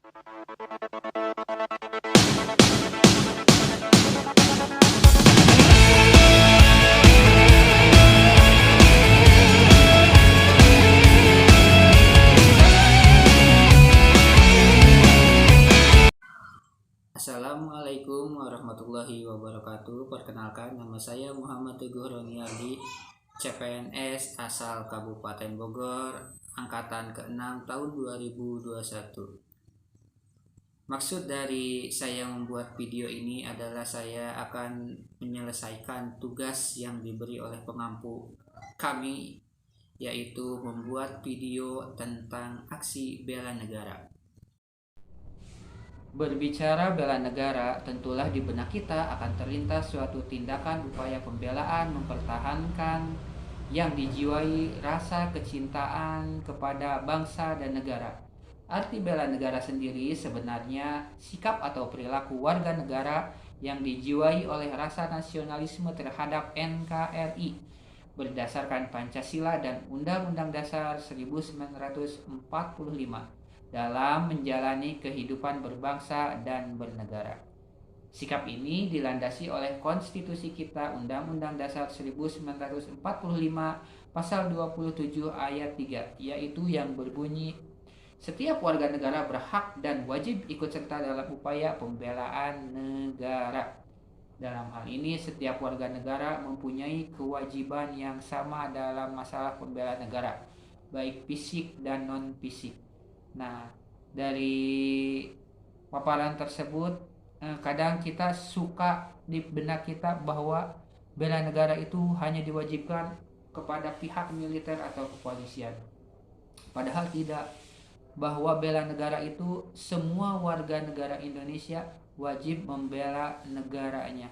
Assalamualaikum warahmatullahi wabarakatuh. Perkenalkan, nama saya Muhammad Teguh Roniardi, CPNS asal Kabupaten Bogor, angkatan ke-6 tahun 2021. Maksud dari saya membuat video ini adalah saya akan menyelesaikan tugas yang diberi oleh pengampu kami, yaitu membuat video tentang aksi bela negara. Berbicara bela negara, tentulah di benak kita akan terlintas suatu tindakan upaya pembelaan mempertahankan yang dijiwai rasa kecintaan kepada bangsa dan negara. Arti bela negara sendiri sebenarnya sikap atau perilaku warga negara yang dijiwai oleh rasa nasionalisme terhadap NKRI berdasarkan Pancasila dan Undang-Undang Dasar 1945 dalam menjalani kehidupan berbangsa dan bernegara. Sikap ini dilandasi oleh konstitusi kita, Undang-Undang Dasar 1945 pasal 27 ayat 3, yaitu yang berbunyi, setiap warga negara berhak dan wajib ikut serta dalam upaya pembelaan negara. Dalam hal ini, setiap warga negara mempunyai kewajiban yang sama dalam masalah pembelaan negara, baik fisik dan non-fisik. Nah, dari paparan tersebut, kadang kita suka di benak kita bahwa bela negara itu hanya diwajibkan kepada pihak militer atau kepolisian. Padahal tidak, bahwa bela negara itu semua warga negara Indonesia wajib membela negaranya.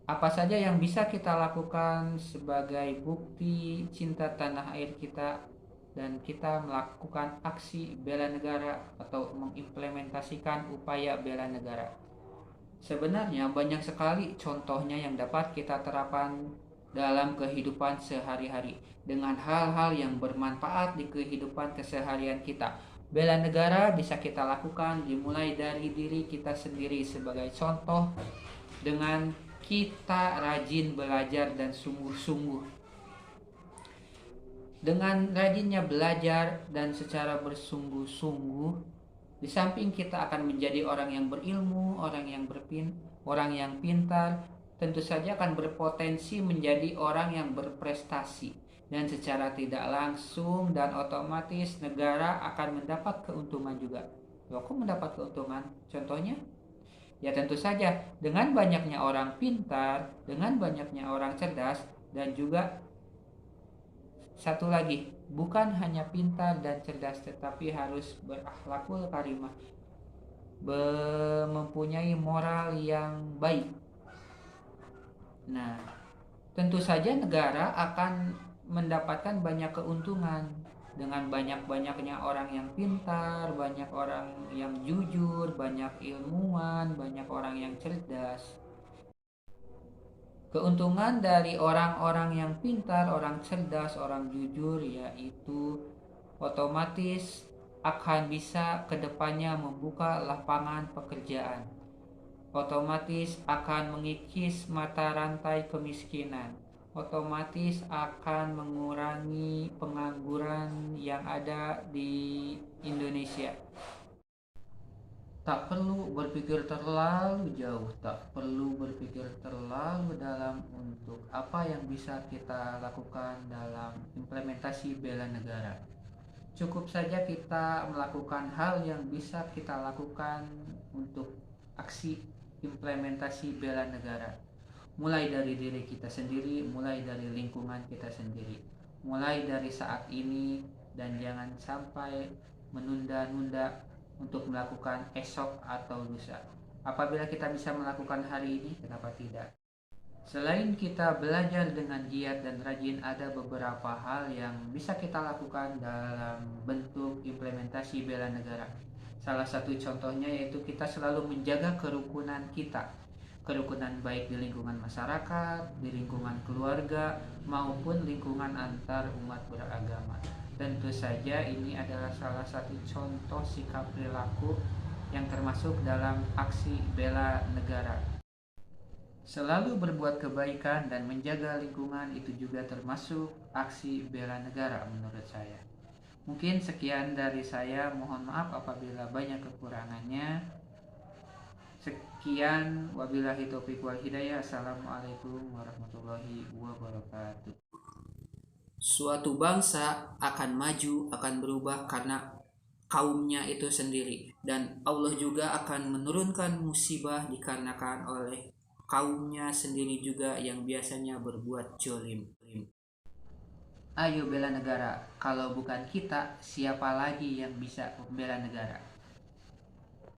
Apa saja yang bisa kita lakukan sebagai bukti cinta tanah air kita dan kita melakukan aksi bela negara atau mengimplementasikan upaya bela negara? Sebenarnya banyak sekali contohnya yang dapat kita terapkan dalam kehidupan sehari-hari dengan hal-hal yang bermanfaat di kehidupan keseharian kita. Bela negara bisa kita lakukan dimulai dari diri kita sendiri, sebagai contoh dengan kita rajin belajar dan sungguh-sungguh. Dengan rajinnya belajar dan secara bersungguh-sungguh, di samping kita akan menjadi orang yang berilmu, orang yang pintar, tentu saja akan berpotensi menjadi orang yang berprestasi. Dan secara tidak langsung dan otomatis negara akan mendapat keuntungan juga. Loh, kok mendapat keuntungan? Contohnya? Ya tentu saja dengan banyaknya orang pintar, dengan banyaknya orang cerdas, dan juga satu lagi, bukan hanya pintar dan cerdas, tetapi harus berakhlakul karimah, mempunyai moral yang baik. Nah, tentu saja negara akan mendapatkan banyak keuntungan dengan banyak-banyaknya orang yang pintar, banyak orang yang jujur, banyak ilmuwan, banyak orang yang cerdas. Keuntungan dari orang-orang yang pintar, orang cerdas, orang jujur, yaitu otomatis akan bisa kedepannya membuka lapangan pekerjaan. Otomatis akan mengikis mata rantai kemiskinan. Otomatis akan mengurangi pengangguran yang ada di Indonesia. Tak perlu berpikir terlalu jauh, tak perlu berpikir terlalu dalam untuk apa yang bisa kita lakukan dalam implementasi bela negara. Cukup saja kita melakukan hal yang bisa kita lakukan untuk aksi implementasi bela negara. Mulai dari diri kita sendiri, mulai dari lingkungan kita sendiri, mulai dari saat ini, dan jangan sampai menunda-nunda untuk melakukan esok atau lusa. Apabila kita bisa melakukan hari ini, kenapa tidak? Selain kita belajar dengan giat dan rajin, ada beberapa hal yang bisa kita lakukan dalam bentuk implementasi bela negara. Salah satu contohnya yaitu kita selalu menjaga kerukunan kita. Kerukunan baik di lingkungan masyarakat, di lingkungan keluarga, maupun lingkungan antar umat beragama. Tentu saja ini adalah salah satu contoh sikap perilaku yang termasuk dalam aksi bela negara. Selalu berbuat kebaikan dan menjaga lingkungan itu juga termasuk aksi bela negara menurut saya. Mungkin sekian dari saya, mohon maaf apabila banyak kekurangannya. Sekian, wabillahi taufiq wal hidayah. Assalamualaikum warahmatullahi wabarakatuh. Suatu bangsa akan maju, akan berubah karena kaumnya itu sendiri, dan Allah juga akan menurunkan musibah dikarenakan oleh kaumnya sendiri juga yang biasanya berbuat jolim. Ayo bela negara, kalau bukan kita siapa lagi yang bisa membela negara?